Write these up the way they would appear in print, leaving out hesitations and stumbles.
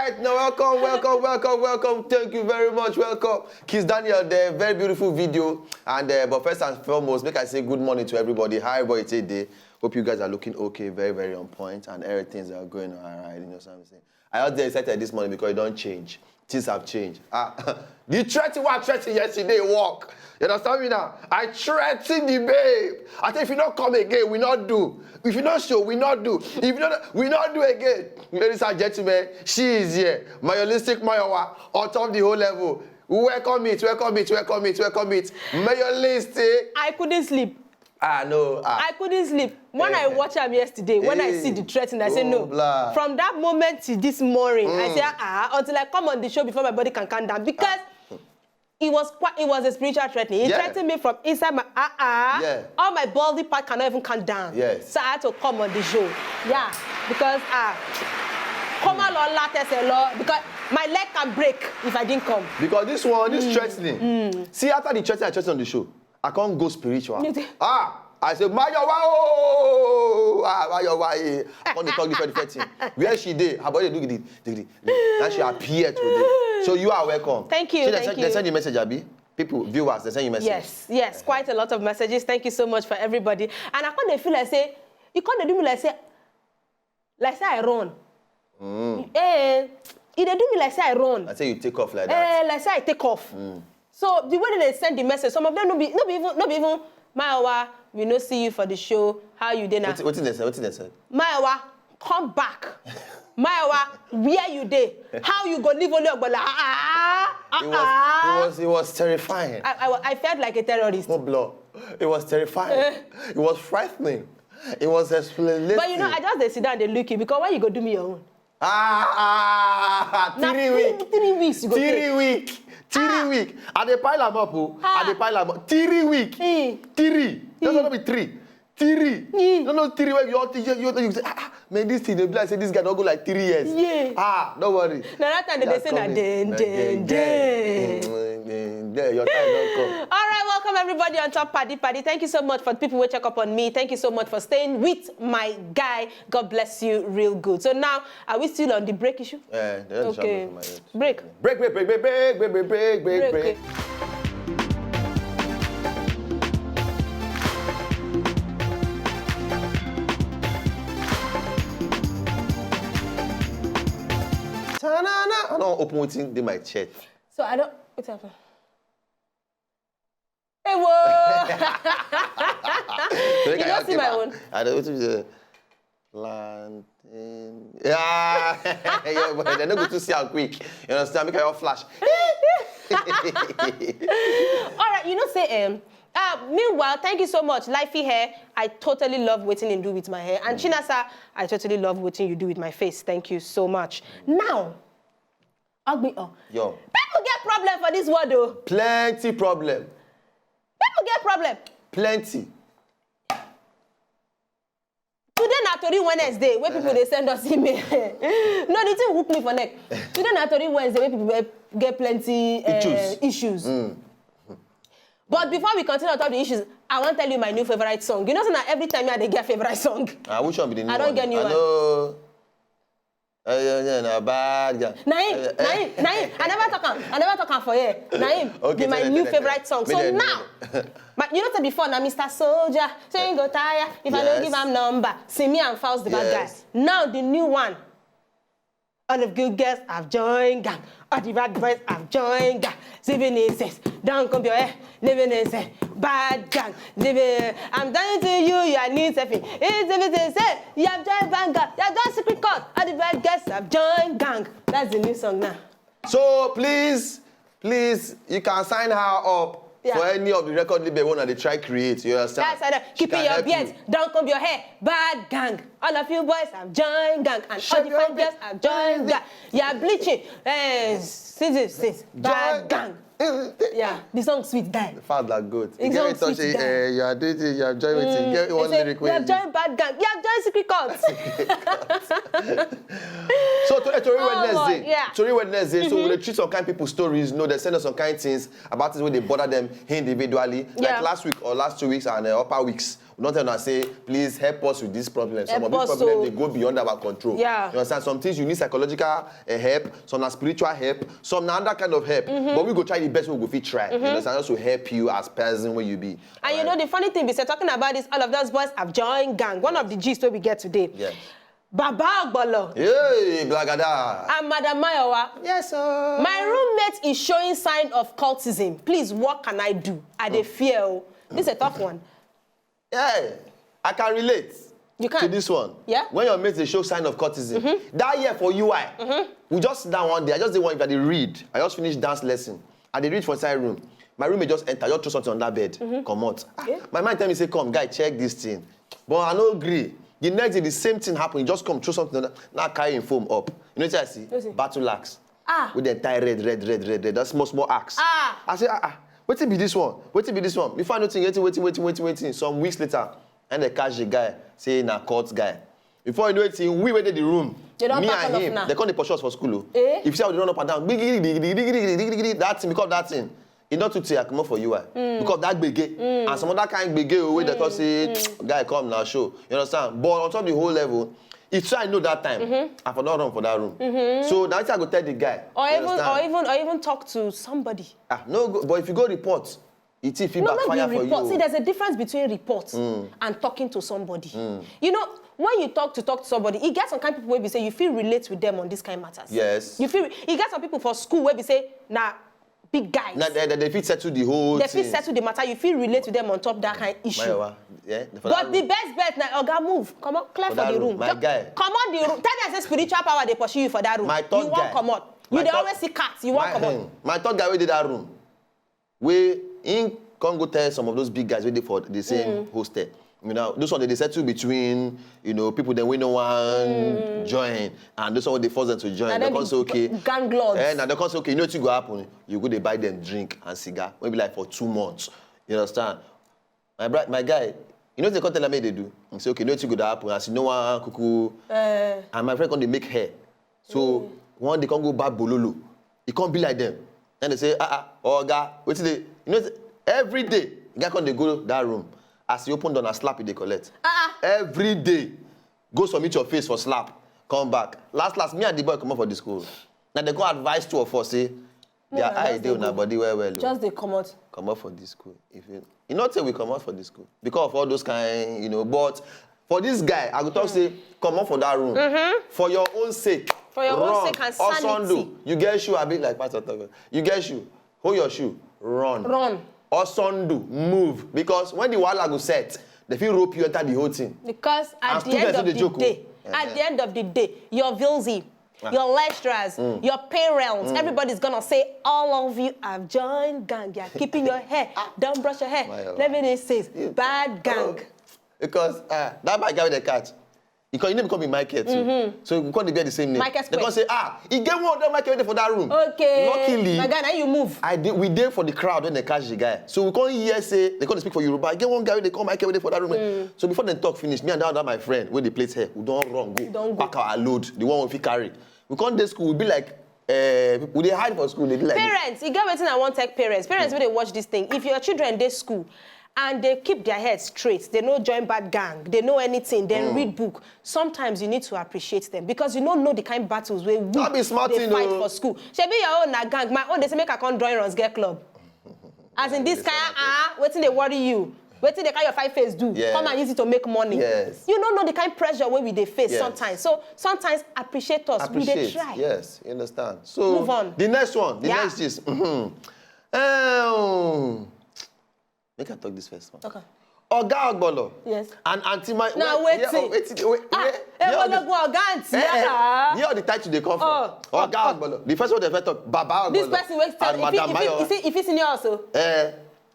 right, now welcome. Thank you very much. Welcome. Kiss Daniel there, very beautiful video. And but first and foremost, make I say good morning to everybody. Hi, everybody today. Hope you guys are looking okay, very on point, and everything's going all right. You know what I'm saying? I was excited this morning because it don't change. Things have changed. The threatened yesterday walk. You understand me now? I threatened the babe. I said, if you don't come again, we not do. If you don't show, we not do. If you don't, we not do again. Ladies and gentlemen, she is here. Mayalistic Mayowa, on top of the whole level. Welcome it. Mayalistic. I couldn't sleep. No. I couldn't sleep. When I watched him yesterday, when I see the threatening, I say no. Blah. From that moment to this morning, I say until I come on the show before my body can calm down. Because it was a spiritual threatening. He threatened me from inside my all my body part cannot even calm down. Yes. So I had to come on the show. Yeah. Because come on, because my leg can break if I didn't come. Because this one is threatening. See, after the threatening I threatened on the show, I can't go spiritual. I said, Mayowa, Mayowa. I can't talk different thing. Where she did, her body do it. Now she appeared today. So you are welcome. Thank you. They send you message, Abi. People, viewers, they send you message. Yes, quite a lot of messages. Thank you so much for everybody. And I can't feel like say, you can't do me like say I run. It they do me like say I run. I say you take off like that. Like say I take off. So the way they send the message, some of them no be even Mayowa, we no see you for the show. How you dey now? What did they say? Mayowa, come back. Mayowa, where you dey? How you go live only It was terrifying. I felt like a terrorist. No blood. It was terrifying. It was frightening. It was explosive. But you know, I just sit down and look you because why you go do me your own? 3 weeks. 3 weeks you go 3 weeks. 3 weeks. And they pile them up. And they pile them up. 3 weeks. 3. That's not be 3. 3. No, 3 weeks. You say, man, this thing, they be like, say, this guy don't go like 3 years. Yeah. Don't worry. Now that time they say, your time don't come. All right, welcome everybody on top PADI. Thank you so much for the people who check up on me. Thank you so much for staying with my guy. God bless you real good. So now, are we still on the break issue? Yeah, okay. Break. Break. I don't open within my chest. So I don't. What's happening? Hey, whoa! You don't see my own. I don't know planting. Yeah, but they're not going to see how quick. You understand? Make your flash. All right, you know, say meanwhile, thank you so much. Lifey hair, I totally love what you do with my hair. And Chinasa, I totally love what you do with my face. Thank you so much. Now, Yo. People get problem for this word though. Plenty problem. People get problem. Plenty. Today na Tori Wednesday, where people they send us email. No, the thing hook me for neck. Today na Tori Wednesday, where people get plenty issues. But before we continue on top of the issues, I want to tell you my new favorite song. You know, so now every time I get favorite song. Which one be the new one? I don't get new one. Bad guy. Naim. I never talk for here. Naim, be my new favorite song. So now, but you know that before, now Mr. Soldier, so you go tired. If I don't give him number, see me and Faust the bad guy. Now the new one. All the good girls have joined gang. All the bad boys have joined gang. Living in sense, don't come your head. Living in sense, bad gang. I'm telling to you, you are need something. It's everything say. You have joined banger. You have done secret code. All the bad girls have joined gang. That's the new song now. So please, you can sign her up. For any of the record label one that they try create, you understand? That's keeping your beards, don't comb your hair, bad gang. All of you boys have joined gang, and all the fine girls have joined gang. You are bleaching, sis, bad gang. Yeah, the song sweet die. The fact that good. You get touch, you are dating, you have joined with it. Get one lyric. You have joined bad gang. You have joined secret courts. So Tori Wednesday. So we treat some kind of people's stories. You know, they send us some kind of things about it when they bother them individually. Like last week or last 2 weeks and upper weeks. We don't tell them say, please help us with this problem. Some Help of these us, problems, so- they go beyond our control. Yeah. You understand? Some things you need psychological help, some are spiritual help, some are other kind of help. But we go try the best way we go fit try. You understand? Also help you as person where you be. And you know, the funny thing is, talking about this, all of those boys have joined gang. One of the gist where we get today. Yes. Baba Ogbolo Hey, Blagada. and Madam Mayowa. Yes, sir. My roommate is showing sign of cultism. Please, what can I do? I dey fear. Oh. This is a tough one. Yeah, I can relate. You can? To this one. Yeah? When your mates they show sign of courtesan. That year for UI, we just sit down one day. I just did one if I dey read. I just finished dance lesson. I dey read for inside room. My roommate just enter, just throw something on that bed. Come out. Yeah. My mind tell me, say, come, guy, check this thing. But I no agree. The next day, the same thing happen. He just come, throw something on that. Now carrying foam up. You know what I see? What is it? Battle axe. Ah. With the entire red. That small axe. Ah. I say, wetin be this one? Wetin be this one? Before I know thing, waiting. Some weeks later, and they catch the guy, say na court guy. Before you know it, we went in the room. They don't Me back and him, now. they come the push us for school. Eh? If you see how they run up and down, that thing, because that thing, it not too say I come up for you. Because that bege, and some other kind bege, where they come say, guy come now show. You understand? But on top of the whole level, if I know that time, I for not run for that room. So now I go tell the guy. Or you understand? or even talk to somebody. No, but if you go report, it will backfire for report. you. See, there's a difference between reports and talking to somebody. You know, when you talk to somebody, you get some kind of people where we say you feel relate with them on this kind of matters. Yes. You get some people for school where we say, nah, big guys. Now they fit settle the whole They thing. feel settle the matter. You feel relate to them on top that kind of issue. Mayowa, yeah. But the best bet now, Oga move. Come on, clear for that the room, room. my guy. Come on the room. Tell me, say spiritual power they pursue you for that room. My third you guy. won't come out. My You they third- always see cats. You won't come out. My third guy, we did that room. We in can't go tell some of those big guys where they for the same hostel. You know, those one they settle between, you know, people that we no one join, and those one they force them to join. And They then can't say okay. gang lords. And they can't say okay. You know what you go happen? You go they buy them drink and cigar. Maybe like for 2 months. You understand? My guy, you know what they can't tell me they do? He say okay, you know what you go happen? I say no one cuckoo. And my friend can they make hair. So one they can't go back bololo. It can't be like them. And they say Oga, wait till they, you know every day the guy can't they go that room. As he open door and slap it, they collect. Every day, go submit your face for slap, come back. Last, me and the boy come up for the school. Now they go advise 2 of us, say, their eye dey on our body well. Just they come out. Come up for this school. If you not say we come out for this school. Because of all those kind, you know, but for this guy, I go talk say, come up for that room. For your own sake. For your own sake and sanity. Osundu, you get shoe, I be like Pastor Togo. You get shoe, hold your shoe, run. Osundu, move. Because when the wahala go set, they feel rope you enter the whole thing. Because at the end of the day, your Vilsey, your lecturers, your parents, everybody's gonna say, all of you have joined gang. You're keeping your hair. Don't brush your hair. Let me say, bad gang. Because that bad guy with the catch. Because your name become Michael too. So you can't get the same name. Michael They can't say, he get one of them Michael for that room. Okay. Luckily, my guy, now you move. we did for the crowd when they catch the guy. So we can't hear say, they can't speak for Yoruba. I get one guy when they call Michael for that room. So before they talk finish, me and that my friend, when they plate here, we don't run, go. Pack our load, the one we carry. We can't do school, we be like, we they hide for school, they be like. Parents, you get what I want tech parents. Parents, when they watch this thing, if your children they school, and they keep their heads straight, they know join bad gang, they know anything, they read book. Sometimes you need to appreciate them because you don't know the kind of battles where they fight for school. Shebi your own na gang, my own they say make I come join Runs Get Club. As in this kind waiting they worry you. Waiting the kind of 5 face do. Yes. Come and use it to make money. Yes. You don't know the kind of pressure where we they face sometimes. So sometimes appreciate us. We they try. Yes, you understand. So move on. The next one, next is make I talk this first one. Okay. Oga Ogbolo. Yes. And Auntie my. Now wait. Here all the title they come from. Oga Ogbolo. The first one they first talk, Baba Ogbolo. This person waits and Madam Mayowa. if it's in your also.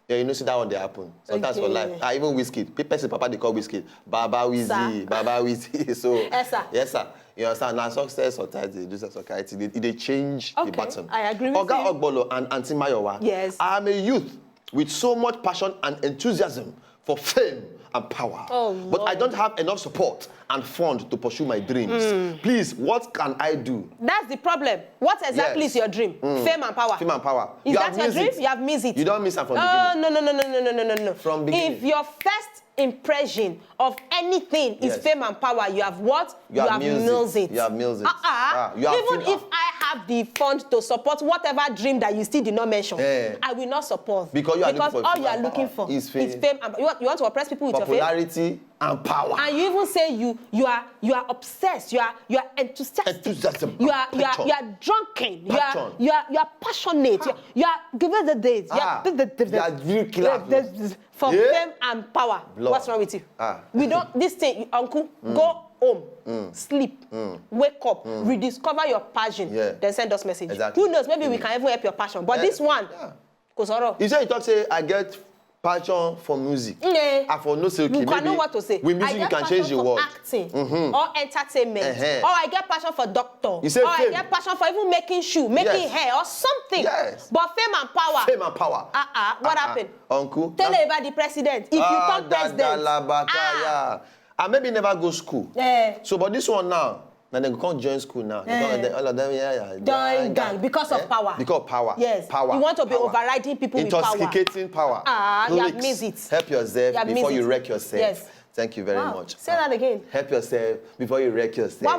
Yeah, you know, see that one they happen. Sometimes for life. Even whiskey. People say Papa they call whiskey. Baba Wizzy. Baba Wizzy. So. Yes, sir. Yes, sir. You understand? Now success sometimes they do society. They change the button. I agree with you. Oga Ogbolo and Auntie Mayowa. Yes. I am a youth with so much passion and enthusiasm for fame and power. Oh, but I don't have enough support and fund to pursue my dreams. Please, what can I do? That's the problem. What exactly is your dream? Fame and power. Fame and power. Is that your dream? You have missed it. You don't miss it from the beginning. No. From beginning. If your first impression of anything is fame and power, you have what? You have missed it. You have missed it. Even if I have the fund to support whatever dream that you still did not mention, I will not support. Because all you are looking for is fame and power. You want to oppress people with your fame? Popularity and power. And you even say you are obsessed, you are enthusiastic, you are drunken, you are passionate, you are given the days, you are really killer. For fame and power. Blood. What's wrong with you? We don't this thing, uncle, go home, sleep, wake up, rediscover your passion, then send us message. Exactly. Who knows, maybe we can even help your passion. But this one, you say you talk say I get passion for music. I for no say okay. You can know what to say. With music you can change the world. Acting or entertainment. Or I get passion for doctor. You say or fame. I get passion for even making shoe, making hair or something. Yes. But fame and power. Fame and power. What happened? Uncle. Tell her about the president. If you talk president. And maybe never go school. So but this one now. Now they can't join school now. All of them, join gang because of power. Because of power. Yes. Power. You want to be power. Overriding people with power. Intoxicating power. You have missed it. Help yourself before you wreck yourself. Yes. Thank you very much. Say that again. Help yourself before you wreck yourself.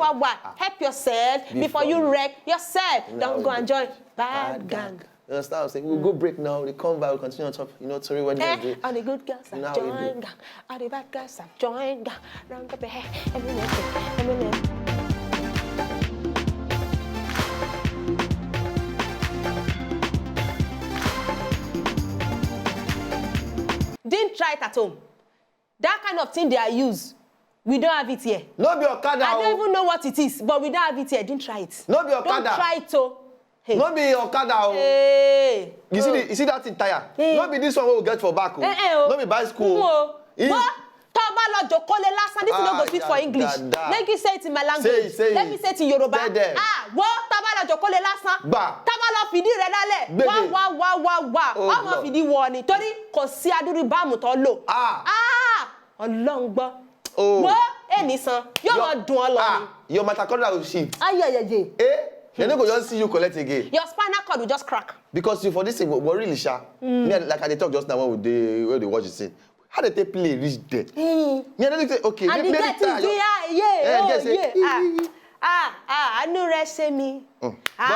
Help yourself before you wreck yourself. Don't go and join bad gang. You understand what I'm saying? We'll go break now. We come back, we'll continue on top. You know, Tori, when they all the good girls have joined gang. All the bad girls have joined gang. Round up ahead. Didn't try it at home. That kind of thing they are used. We don't have it here. No be Okada. I don't even know what it is, but we don't have it here. Didn't try it. No be Okada. Don't try it, oh. Hey. No be Okada. Hey. You see that thing tire? Hey. No be this one we will get for back. No be bicycle. What? This is not go speak for English. Let me say it in my language. Let me say it in Yoruba. What? Tabala jokole lasan. Tabala fidi redale. Wa. Ọmọ fidi wọ ni torí kò sí adúrú báàmù tó lò. Ọlọ́run gbọ́. Wo èmi san. Yóò máa dùn ọ́ lọ ni. Your mitochondria will shift. They don't go just see you collect again. Your spinal cord will just crack. Because you for this thing, we're really sharp. Like I talk just now when they watch the scene. How they take play reach there? Me I don't say okay. And the get is I know rest me. But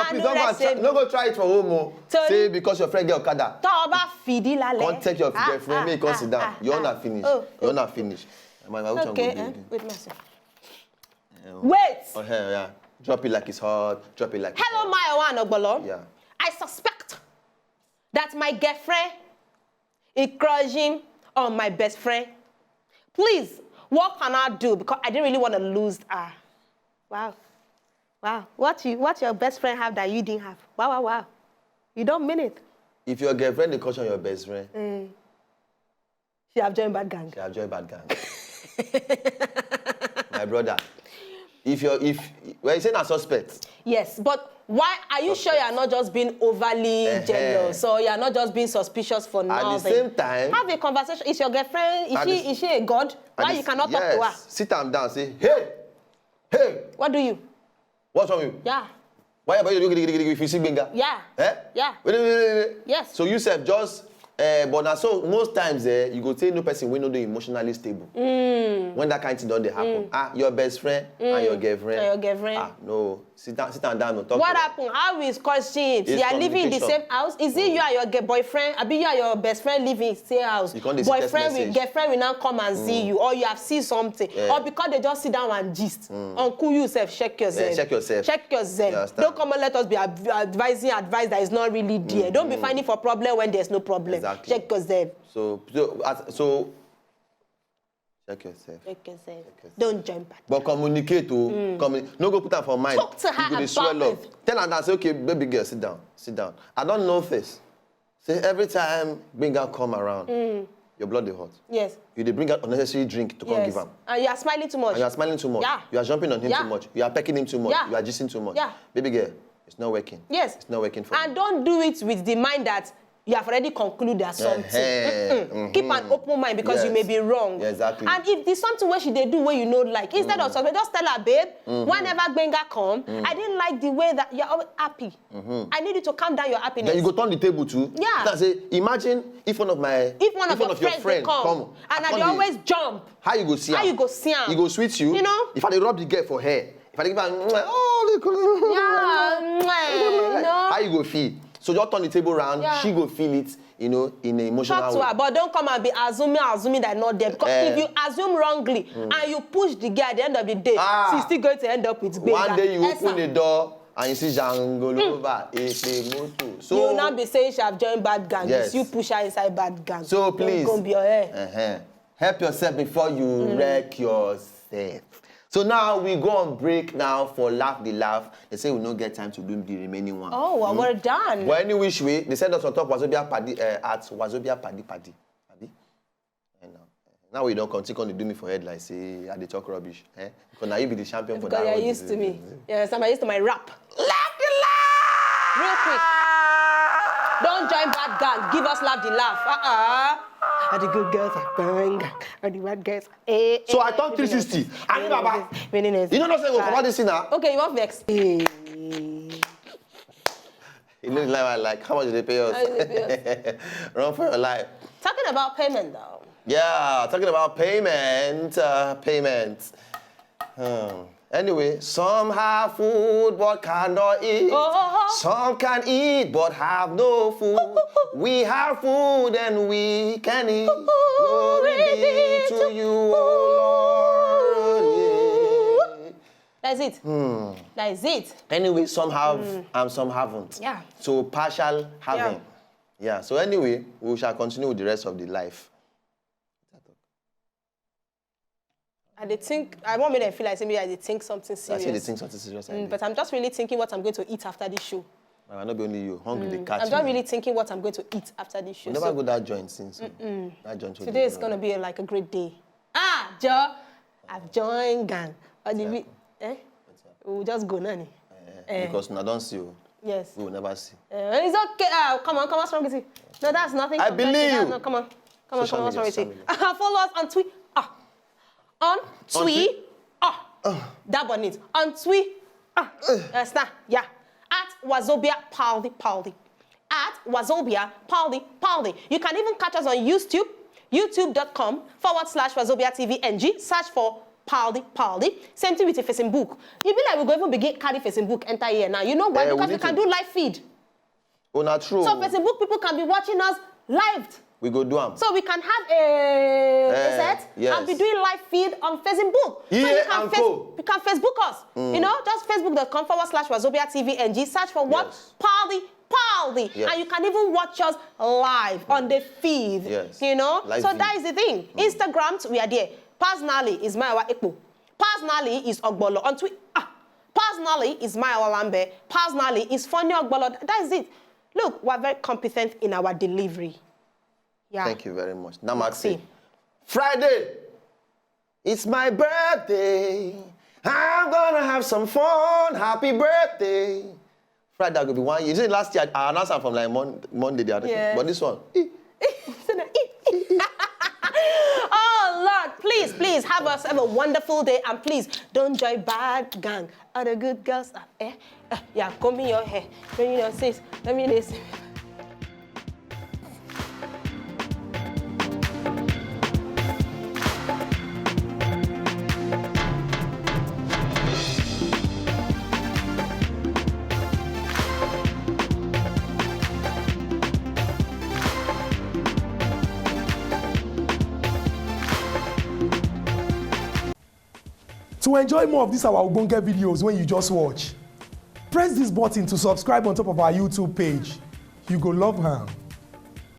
please don't go try it for home. Say because your friend get Okada. Can't take your girlfriend. Make you sit down. You're not finished. You're not finished. Okay. Wait myself. Wait. Oh yeah. Drop it like it's hot. Drop it like it's Hello, my one Ogbolo. Yeah. I suspect that my girlfriend is crushing on my best friend. Please, what can I do? Because I didn't really want to lose her. Wow. What your best friend have that you didn't have? Wow. You don't mean it. If your girlfriend is crushing on your best friend, she have joined bad gang. My brother. If you're saying a suspect. Yes, but why are you sure you're not just being overly jealous or you're not just being suspicious for nothing? At the same time, have a conversation. Is your girlfriend, is she a god? Why you cannot talk to her? Sit down and say, hey. What do you? What's wrong with you? Yeah. Why about you if you see Benga? Yeah. Yeah. Wait. Yes. So you said just but now so most times you go tell no person we know they emotionally stable. When that kind of thing don't happen. Your best friend and your girlfriend. No. Sit down and talk. What happened? How is causing it? They are living in the same house. Is it you and your boyfriend? I mean you and your best friend living in the same house. Girlfriend will now come and see you, or you have seen something, or because they just sit down and gist. Uncle yourself, check yourself. Check yourself. Don't come and let us be advising advice that is not really there. Don't be finding for problem when there's no problem. Exactly. Check yourself. So check yourself. Don't jump. But communicate no go put her for mind. Talk to her about swell up. Tell her that say, okay, baby girl, sit down. I don't know this. Say every time Benga come around, your blood is hot. Yes. You they bring out unnecessary drink to come give him. And you are smiling too much. Yeah. You are jumping on him too much. You are pecking him too much. Yeah. You are gisting too much. Yeah. Baby girl, it's not working. Yes. It's not working for you. And don't do it with the mind that you have already concluded something. Keep an open mind because you may be wrong. Yeah, exactly. And if there's something where they do where you know like, instead of something, just tell her, babe, whenever Benga come, I didn't like the way that you're always happy. I need you to calm down your happiness. Then you go turn the table too. Yeah. That's it. Imagine if one of your friends come and they always jump. How you go see him? How you go see him? He go sweet you. You know? If I dey rub the girl for hair, if I dey give her, no. How you go feel? So just turn the table around. Yeah. She go feel it, in an emotional Talk to her, but don't come and be assuming that not there. Because if you assume wrongly and you push the girl at the end of the day, she's still going to end up with Benga. One day you open the door and you see Jangolova, so you will not be saying she have joined bad gang. Yes. You push her inside bad gang. So please, don't be your hair. Help yourself before you wreck yourself. So now we go on break now for Laugh the Laugh. They say we don't get time to do the remaining one. Oh, well, we're done. But any which way, they send us on top Wazobia PADI at Wazobia PADI. Now we don't continue to do me for head like say I dey talk rubbish. Because now you be the champion for that. Because you're used to me. Yes, I'm used to my rap. Laugh the Laugh! Real quick. Don't join bad gang. Give us Laugh the Laugh. Are the good girls are bang? Are the bad girls? So I thought 360. I mean, Baba. You don't know say go come out this thing now. Okay, you want vex? You know the life I like. How much do they pay us? Run for your life. Talking about payment though. Yeah, talking about payment. Anyway, some have food but cannot eat. Some can eat but have no food. We have food and we can eat. Glory be to you, O Lord. That's it. That's it. Anyway, some have and some haven't. Yeah. So partial having. Yeah. So anyway, we shall continue with the rest of the life. I want me to feel like maybe I think something serious. I say they think something serious. But I'm just really thinking what I'm going to eat after this show. Well, not be only you. Hungry, they catch I'm just really thinking what I'm going to eat after this show. We never go that joint since. That joint today is going to be like a great day. Joe, I've joined gang. We'll just go, Nani. Because I don't see you. Yes. We will never see. It's okay. Come on, what's wrong with you? No, that's nothing. I believe you. No, come on, what's wrong with you? Follow us on Tweet. On Tweet. That one it. On Tweet. Yeah. At Wazobia PADI. At Wazobia PADI. You can even catch us on YouTube. YouTube.com/Wazobia TV NG. Search for PADI. Same thing with the Facebook. You be like we go even begin carry Facebook enter here now. You know why? Because we can do live feed. Oh, not true. So Facebook people can be watching us live. We go do them. So we can have a set and be doing live feed on Facebook. Yeah, so you can Facebook us. You know, just facebook.com/Wazobia TV NG. Search for what? PADI. Yes. And you can even watch us live on the feed. Yes. You know? Live so feed. that is the thing. Instagram, we are there. Personally is Maiwa Ekpo. Personally is Ogbolo. On Twitter, personally is Maiwa Lambe. Personally is Funny Ogbolo. That is it. Look, we're very competent in our delivery. Yeah. Thank you very much. Now, Maxi. Friday. It's my birthday. I'm gonna have some fun. Happy birthday. Friday will be 1 year. You see, last year I announced from like Monday the other day. But this one. Oh Lord, please have a wonderful day and please don't join bad gang. Other good girls are yeah, comb in your hair. Bring your sis. Let me listen. To enjoy more of these our Ogbonge videos when you just watch, press this button to subscribe on top of our YouTube page. You go love her.